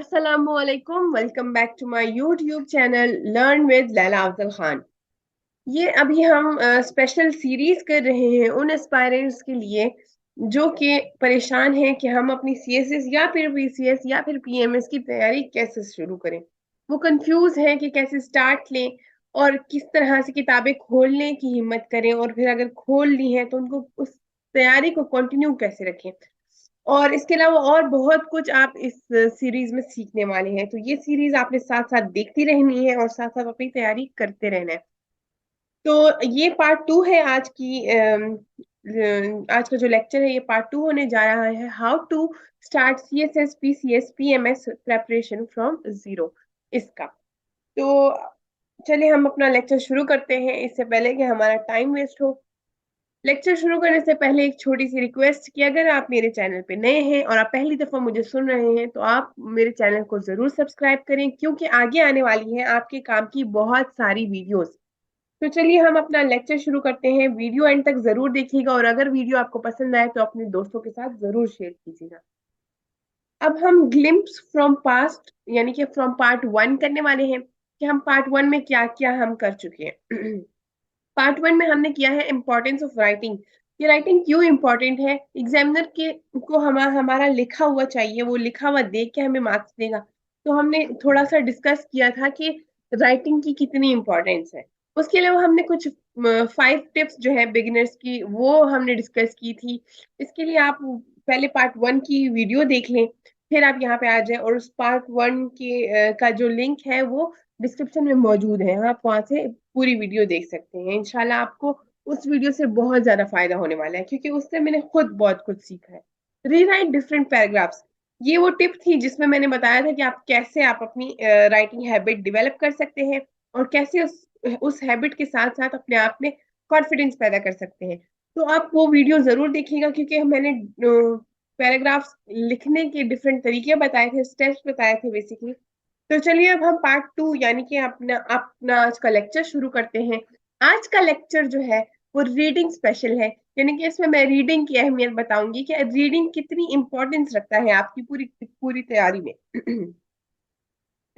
अस्सलामु अलैकुम। Welcome back to my YouTube channel learn with Laila Afzal Khan. ये अभी हम स्पेशल सीरीज कर रहे हैं उन एस्पायरेंट्स के लिए जो कि परेशान हैं कि हम अपनी सीएसएस या फिर बीसीएस या फिर पीएमएस की तैयारी कैसे शुरू करें। वो कंफ्यूज हैं कि कैसे स्टार्ट लें और किस तरह से किताबें खोलने की हिम्मत करें, और फिर अगर खोल ली हैं तो उनको उस तैयारी को कंटिन्यू कैसे रखें। और इसके अलावा और बहुत कुछ आप इस सीरीज में सीखने वाले हैं, तो ये सीरीज आपने साथ साथ देखती रहनी है और साथ साथ अपनी तैयारी करते रहना है। तो ये पार्ट टू है आज का जो लेक्चर है, ये पार्ट टू होने जा रहा है, how to start CSS PCS PMS preparation from zero, इसका। तो चलिए हम अपना लेक्चर शुरू करते हैं, इससे पहले कि हमारा टाइम वेस्ट हो। लेक्चर शुरू करने से पहले एक छोटी सी रिक्वेस्ट कि अगर आप मेरे चैनल पे नए हैं और आप पहली दफा मुझे सुन रहे हैं तो आप मेरे चैनल को जरूर सब्सक्राइब करें, क्योंकि आगे आने वाली है आपके काम की बहुत सारी वीडियोस। तो चलिए हम अपना लेक्चर शुरू करते हैं। वीडियो एंड तक जरूर देखिएगा और अगर वीडियो आपको पसंद आए तो अपने दोस्तों के साथ जरूर शेयर कीजिएगा। अब हम ग्लिम्प्स फ्रॉम पास्ट यानी कि फ्रॉम पार्ट वन करने वाले हैं कि हम पार्ट वन में क्या क्या हम कर चुके हैं। पार्ट वन में हमने किया है इम्पोर्टेंस ऑफ राइटिंग, कि राइटिंग क्यों इम्पोर्टेंट है। एग्जामिनर के को हमारा लिखा हुआ चाहिए, वो लिखा हुआ देख के हमें मार्क्स देगा। तो हमने थोड़ा सा डिस्कस किया था कि राइटिंग की कितनी इम्पोर्टेंस है। उसके अलावा हमने कुछ 5 टिप्स जो है बिगिनर्स की, वो हमने डिस्कस की थी। इसके लिए आप पहले पार्ट वन की वीडियो देख लें, फिर आप यहाँ पे आ जाएं, और उस पार्ट वन के का जो लिंक है वो डिस्क्रिप्शन में मौजूद है, आप वहां से पूरी वीडियो देख सकते हैं। इंशाल्लाह आपको उस वीडियो से बहुत ज्यादा फायदा होने वाला है, क्योंकि उससे मैंने खुद बहुत कुछ सीखा है। रीराइट डिफरेंट पैराग्राफ्स, ये वो टिप थी जिसमें मैंने बताया था कि आप कैसे आप अपनी राइटिंग हैबिट डेवलप कर सकते हैं और कैसे उस हैबिट के साथ साथ अपने आप में कॉन्फिडेंस पैदा कर सकते हैं। तो आप वो वीडियो जरूर देखिएगा, क्योंकि मैंने पैराग्राफ्स लिखने के डिफरेंट तरीके बताए थे, स्टेप्स बताए थे बेसिकली। तो चलिए अब हम पार्ट टू यानी कि अपना अपना आज का लेक्चर शुरू करते हैं। आज का लेक्चर जो है वो रीडिंग स्पेशल है, यानी कि इसमें मैं रीडिंग की अहमियत बताऊंगी कि रीडिंग कितनी इंपॉर्टेंस रखता है आपकी पूरी पूरी तैयारी में।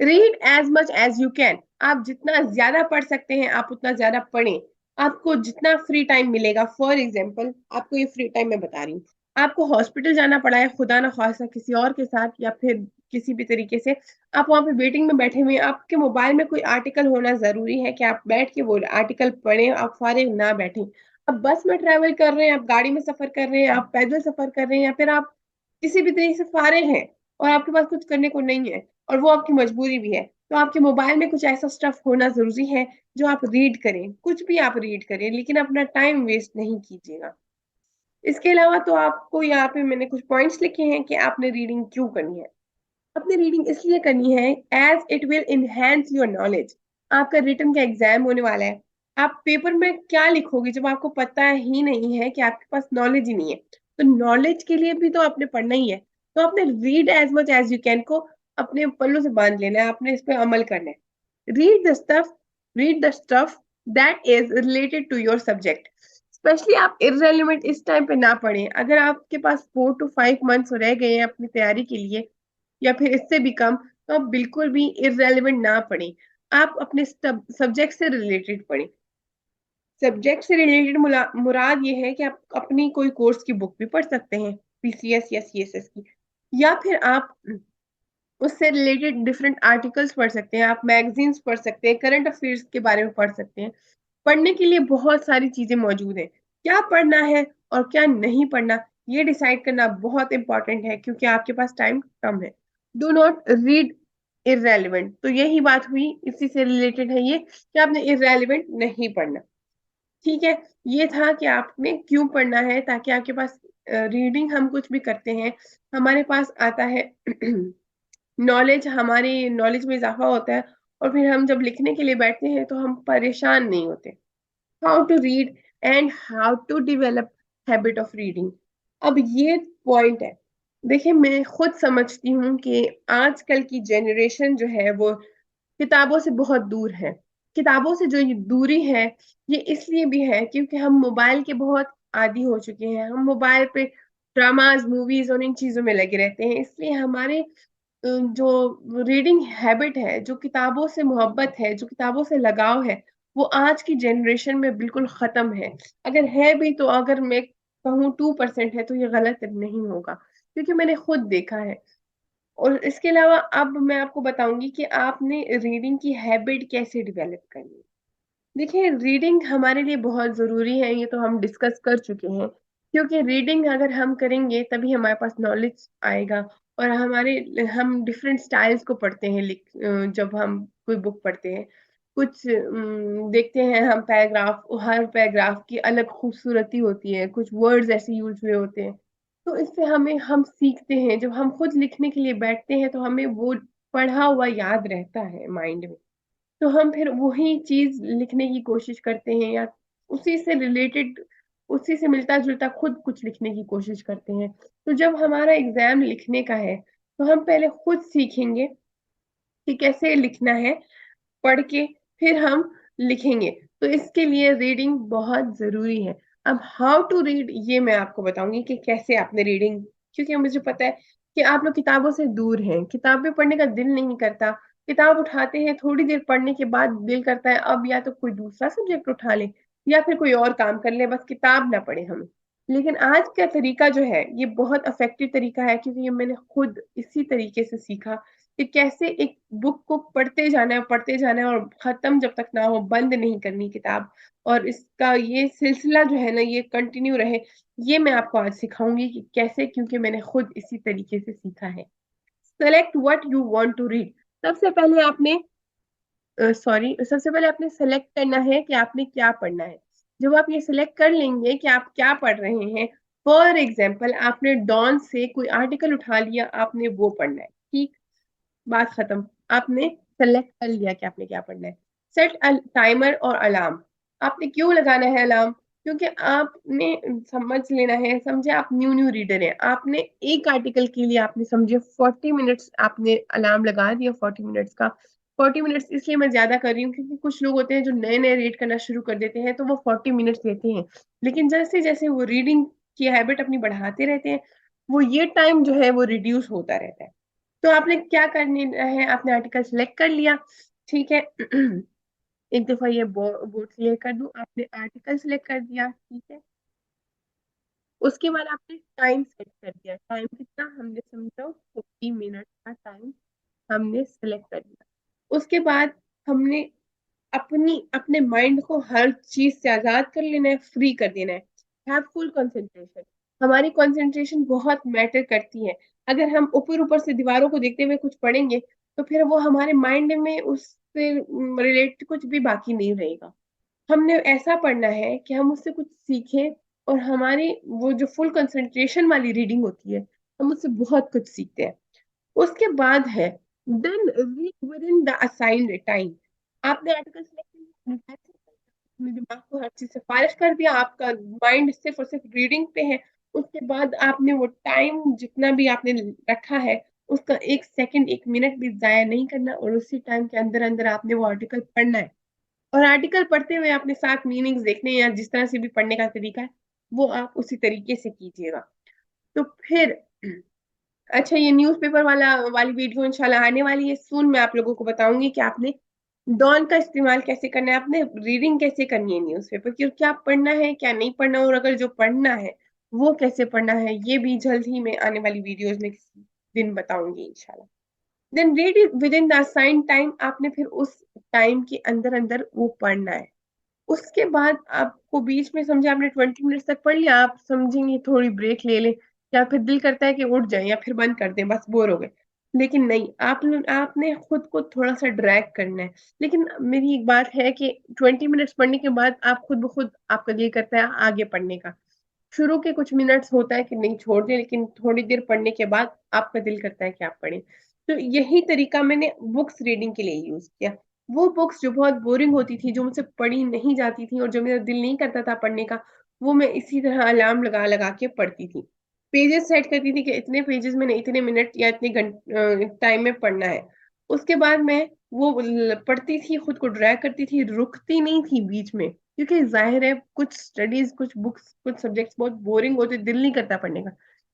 Read as much as you can, आप जितना ज्यादा पढ़ सकते हैं आप उतना ज्यादा पढ़ें। आपको जितना फ्री टाइम मिलेगा, फॉर एग्जाम्पल आपको ये फ्री टाइम मैं बता रही हूँ, आपको हॉस्पिटल जाना पड़ा है खुदा ना खास्ता किसी और के साथ या फिर किसी भी तरीके से, आप वहां पे वेटिंग में बैठे हुए हैं, आपके मोबाइल में कोई आर्टिकल होना जरूरी है कि आप बैठ के वो आर्टिकल पढ़ें, आप फारिग ना बैठें। आप बस में ट्रेवल कर रहे हैं, आप गाड़ी में सफर कर रहे हैं, आप पैदल सफर कर रहे हैं, या फिर आप किसी भी तरीके से फारिग हैं और आपके पास कुछ करने को नहीं है और वो आपकी मजबूरी भी है, तो आपके मोबाइल में कुछ ऐसा स्टफ होना जरूरी है जो आप रीड करें। कुछ भी आप रीड करें, लेकिन अपना टाइम वेस्ट नहीं कीजिएगा। इसके अलावा तो आपको यहाँ पे मैंने कुछ पॉइंट्स लिखे हैं कि आपने रीडिंग क्यों करनी है। अपनी रीडिंग इसलिए करनी है as it will enhance your knowledge. आपका रिटन का एग्जाम होने वाला है, आप पेपर में क्या लिखोगे जब आपको पता ही नहीं है, कि आपके पास नॉलेज ही नहीं है। तो नॉलेज के लिए भी तो आपने पढ़ना ही है। तो आपने read as much as you can को अपने पल्लों से बांध लेना है, आपने इस पे अमल करना है। Read the stuff that is related to your subject. Specially आप इररेलेवेंट इस टाइम पे ना पढ़ें। अगर आपके पास 4 to 5 मंथ्स रह गए हैं अपनी तैयारी के लिए या फिर इससे भी कम, तो आप बिल्कुल भी इररेलेवेंट ना पढ़ें। आप अपने सब्जेक्ट से रिलेटेड पढ़ें। सब्जेक्ट से रिलेटेड मुराद ये है कि आप अपनी कोई कोर्स की बुक भी पढ़ सकते हैं, पीसीएस या सीएसएस की, या फिर आप उससे रिलेटेड डिफरेंट आर्टिकल्स पढ़ सकते हैं, आप मैगजीन्स पढ़ सकते हैं, करंट अफेयर्स के बारे में पढ़ सकते हैं। पढ़ने के लिए बहुत सारी चीजें मौजूद हैं। क्या पढ़ना है और क्या नहीं पढ़ना, ये डिसाइड करना बहुत इंपॉर्टेंट है, क्योंकि आपके पास टाइम कम है। डू नॉट रीड इररेलेवेंट, तो यही बात हुई, इसी से रिलेटेड है ये कि आपने इररेलेवेंट नहीं पढ़ना। ठीक है, ये था कि आपने क्यों पढ़ना है, ताकि आपके पास रीडिंग हम कुछ भी करते हैं हमारे पास आता है नॉलेज, हमारी नॉलेज में इजाफा होता है, और फिर हम जब लिखने के लिए बैठते हैं तो हम परेशान नहीं होते। How to read and how to develop habit of reading. अब ये पॉइंट है, देखिए मैं खुद समझती हूँ कि आजकल की जनरेशन जो है वो किताबों से बहुत दूर है। किताबों से जो ये दूरी है, ये इसलिए भी है क्योंकि हम मोबाइल के बहुत आदी हो चुके हैं। हम मोबाइल पे ड्रामाज मूवीज और इन चीजों में लगे रहते हैं, इसलिए हमारे जो रीडिंग हैबिट है, जो किताबों से मोहब्बत है, जो किताबों से लगाव है, वो आज की जनरेशन में बिल्कुल खत्म है। अगर है भी तो अगर मैं कहूँ 2% है तो ये गलत नहीं होगा, क्योंकि मैंने खुद देखा है। और इसके अलावा अब मैं आपको बताऊंगी कि आपने रीडिंग की हैबिट कैसे डेवलप करनी है। देखिए, रीडिंग हमारे लिए बहुत जरूरी है, ये तो हम डिस्कस कर चुके हैं। क्योंकि रीडिंग अगर हम करेंगे तभी हमारे पास नॉलेज आएगा। और हम डिफरेंट स्टाइल्स को पढ़ते हैं, जब हम कोई बुक पढ़ते हैं, कुछ देखते हैं हम पैराग्राफ, हर पैराग्राफ की अलग खूबसूरती होती है, कुछ वर्ड्स ऐसे यूज हुए होते हैं। तो इससे हम सीखते हैं, जब हम खुद लिखने के लिए बैठते हैं तो हमें वो पढ़ा हुआ याद रहता है माइंड में। तो हम फिर वही चीज लिखने की कोशिश करते हैं, या उसी से रिलेटेड, उसी से मिलता जुलता खुद कुछ लिखने की कोशिश करते हैं। तो जब हमारा एग्जाम लिखने का है तो हम पहले खुद सीखेंगे कि कैसे लिखना है, पढ़ के फिर हम लिखेंगे। तो इसके लिए रीडिंग बहुत जरूरी है। अब हाउ टू रीड ये मैं आपको बताऊंगी कि कैसे आपने रीडिंग, क्योंकि मुझे पता है कि आप लोग किताबों से दूर हैं, किताबें पढ़ने का दिल नहीं करता। किताब उठाते हैं, थोड़ी देर पढ़ने के बाद दिल करता है अब या तो कोई दूसरा सब्जेक्ट उठा ले या फिर कोई और काम कर ले, बस किताब ना पढ़े हम। लेकिन आज का तरीका जो है ये बहुत इफेक्टिव तरीका है, क्योंकि ये मैंने खुद इसी तरीके से सीखा कि कैसे एक बुक को पढ़ते जाना है और खत्म जब तक ना हो बंद नहीं करनी किताब। और इसका ये सिलसिला जो है ना ये कंटिन्यू रहे, ये मैं आपको आज सिखाऊंगी कि कैसे, क्योंकि मैंने खुद इसी तरीके से सीखा है। Select what you want to read. सबसे पहले आपने सबसे पहले आपने सेलेक्ट करना है कि आपने क्या पढ़ना है। जब आप ये सिलेक्ट कर लेंगे कि आप क्या पढ़ रहे हैं, फॉर एग्जाम्पल आपने डॉन से कोई आर्टिकल उठा लिया, आपने वो पढ़ना है, ठीक, बात खत्म। आपने सेलेक्ट कर लिया कि आपने क्या पढ़ना है। सेट टाइमर और अलार्म। आपने क्यों लगाना है अलार्म? क्योंकि आपने समझ लेना है, समझे आप न्यू न्यू रीडर हैं, आपने एक आर्टिकल के लिए आपने समझे 40 मिनट्स आपने अलार्म लगा दिया, 40 मिनट्स का। 40 मिनट्स इसलिए मैं ज्यादा कर रही हूँ क्योंकि कुछ लोग होते हैं जो नए नए रीड करना शुरू कर देते हैं तो वो 40 मिनट्स लेते हैं। लेकिन जैसे जैसे वो रीडिंग की हैबिट अपनी बढ़ाते रहते हैं, वो ये टाइम जो है वो रिड्यूस होता रहता है। तो आपने क्या करने है, आपने आर्टिकल सेलेक्ट कर लिया, ठीक है। एक दफा ये बोर्ड क्लियर कर दूं, आपने आर्टिकल सेलेक्ट कर दिया, ठीक है। उसके बाद आपने टाइम सेट कर दिया, टाइम कितना हमने समझा, 40 मिनट का टाइम हमने सेलेक्ट कर दिया। उसके बाद हमने अपने माइंड को हर चीज से आजाद कर लेना है, फ्री कर देना है। Have full concentration. हमारी कंसंट्रेशन बहुत मैटर करती है। अगर हम ऊपर ऊपर से दीवारों को देखते हुए कुछ पढ़ेंगे तो फिर वो हमारे माइंड में उससे रिलेटेड कुछ भी बाकी नहीं रहेगा। हमने ऐसा पढ़ना है कि हम उससे कुछ सीखें, और हमारी वो जो फुल कंसंट्रेशन वाली रीडिंग होती है, हम उससे बहुत कुछ सीखते हैं। उसके बाद है then read within the assigned time. आपने आर्टिकल सेलेक्ट किया, अपने दिमाग को हर चीज से फारिग कर दिया, आपका माइंड सिर्फ और सिर्फ रीडिंग पे है। उसके बाद आपने वो टाइम जितना भी आपने रखा है, उसका 1 सेकंड 1 मिनट भी जाया नहीं करना, और उसी टाइम के अंदर अंदर आपने वो आर्टिकल पढ़ना है। और आर्टिकल पढ़ते हुए आपने साथ मीनिंग्स देखने हैं, या जिस तरह से भी पढ़ने का तरीका है वो आप उसी तरीके से कीजिएगा। तो फिर अच्छा, ये न्यूज़पेपर वाली वीडियो इंशाल्लाह आने वाली है सून। मैं आप लोगों को बताऊंगी कि आपने डॉन का इस्तेमाल कैसे करना है, आपने रीडिंग कैसे करनी है न्यूज़पेपर की, और क्या पढ़ना है क्या नहीं पढ़ना, और अगर जो पढ़ना है वो कैसे पढ़ना है, ये भी जल्द ही मैं आने वाली वीडियोस में किसी दिन बताऊंगी इंशाल्लाह। Then read it within the assign time. आपने फिर उस टाइम के अंदर अंदर वो पढ़ना है। उसके बाद आपको बीच में, समझे आपने 20 मिनट्स तक पढ़ लिया, आप समझेंगे थोड़ी ब्रेक ले लें, या फिर दिल करता है कि उठ जाए या फिर बंद कर दें, बस बोर हो गए। लेकिन नहीं, आपने खुद को थोड़ा सा ड्रैग करना है। लेकिन मेरी एक बात है कि 20 मिनट्स पढ़ने के बाद आप खुद ब खुद आपका दिल करता है आगे पढ़ने का। शुरू के कुछ मिनट्स होता है कि नहीं छोड़ दें, लेकिन थोड़ी देर पढ़ने के बाद आपका दिल करता है कि आप पढ़ें। तो यही तरीका मैंने बुक्स रीडिंग के लिए यूज किया। वो बुक्स जो बहुत बोरिंग होती थी, जो मुझसे पढ़ी नहीं जाती थी और जो मेरा दिल नहीं करता था पढ़ने का, वो मैं इसी तरह अलार्म लगा लगा के पढ़ती थी। पेजेस सेट करती थी कि इतने पेजेस मैंने इतने मिनट या इतने घंटे टाइम में पढ़ना है। उसके बाद मैं वो पढ़ती थी, खुद को ड्रैग करती थी, रुकती नहीं थी बीच में, क्योंकि जाहिर है कुछ स्टडीज, कुछ बुक्स, कुछ सब्जेक्ट्स बहुत बोरिंग होते, दिल नहीं करता पढ़ने का।